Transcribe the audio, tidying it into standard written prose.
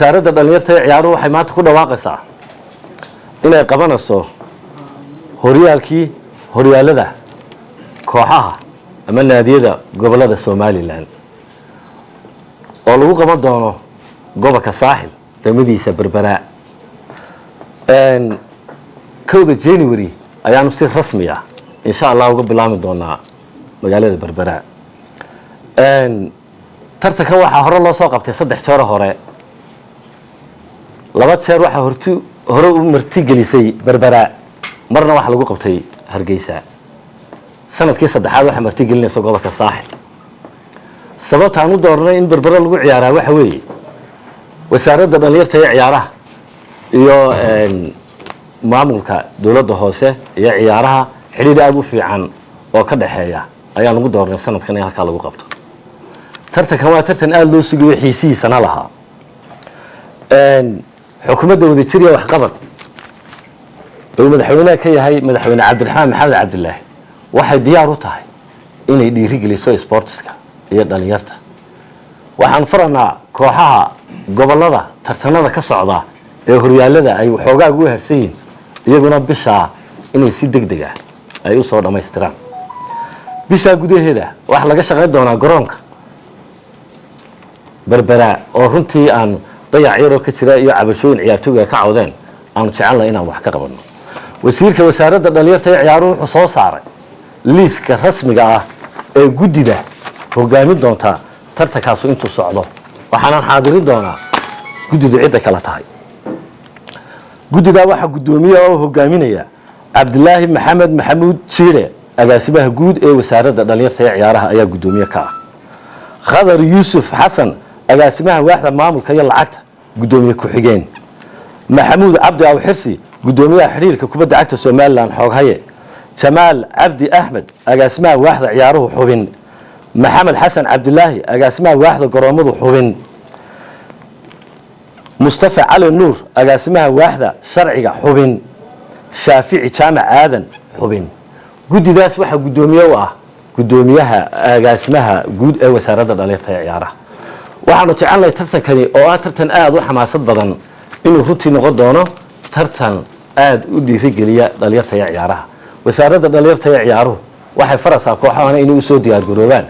wasaaradda dhalinyarta ee ciyaaruhu waxay maanta ku dhawaaqaysaa inay qabanayso horyaalada kooxaha ama naadiyada gobolada Soomaaliland oo lagu qaban doono gobolka Saaxil degmadiisa Berbera kowda January ayaanu si rasmi ah insha Allah uga bilaami doonaa magaalada Berbera tartanka waxa hore loo soo qabtay 3 jeer hore laba jeer waxa hore u marti gelisay Berbera marna waxa lagu qabtay Hargeysa sanadkii saddexaad waxa marti gelinayso gobolka Saaxil sababta aanu doornay in Berbera lagu ciyaaraa waxa weeye wasaaradda dhalinyarta ee ciyaaraha iyo maamulka dawladda hoose iyo ciyaaraha xiriir aad u fiican oo ka dhaxeeya ayaa lagu doornay sanadkan in halka lagu qabto tartanka waa tartan aad loo sugayo xiisiisana laha xukuumadda wadajiriya wax qabad oo madaxweynaha ka yahay madaxweyne Cabdiraxmaan Maxamed Cabdullaahi waxay diyaar u tahay inay dhiirigeliso sportska iyo dhalinyarta waxaan faranaa kooxaha gobolada tartanada ka socda ee horyaalada ay waxoogaa ugu harsayin iyaguna bisha inay si degdeg ah ay u soo dhameystiraan bisha gudaheeda wax laga shaqeyn doonaa garoonka Berbera oo runtii aan dayac yar oo ka jira iyo cabashooyin ciyaartooyga ka cawdeen aan jecelahay inaan wax ka qabano wasiirka wasaaradda dhalinyarta ee ciyaaruhu wuxuu soo saaray liiska rasmiga ah ee gudida hogaamin doonta tartankaas intuu socdo waxaan xaadirin doonaa gudida cid kala tahay gudida waxa gudoomiye oo hogaaminaya Cabdilaahi Maxamed Maxamuud Jiire agaasimaha guud ee wasaaradda dhalinyarta ee ciyaaraha ayaa gudoomiye ka ah Khadar Yuusuf Xasan agaasimaha waaxda maamulka iyo lacagta gudoomiye ku xigeen Maxamuud Cabdi Aw Xirsi gudoomiyaha xiriirka kubadda cagta Soomaaliland xooghaye Jamaal Cabdi Ahmed agaasimaha waaxda ciyaaruhu xubin Maxamed Xasan Cabdilaahi agaasimaha waaxda garoomadu xubin Mustafa Cali Nuur agaasimaha waaxda sharciga xubin Shaafici Jaamac Aadan xubin gudidaas waxa gudoomiye u ah gudoomiyaha agaasimaha guud ee wasaaradda dhalinyarta ee ciyaaraha waxaanu jecelnahay tartankani oo ah tartan aad u xamaasad badan inuu runtii noqon doono tartan aad u dhiirigeliya dhalinyarta ee ciyaaraha wasaaradda dhalinyarta ee ciyaaruhu waxay faraysaa kooxahana inay u soo diyaar garoobaan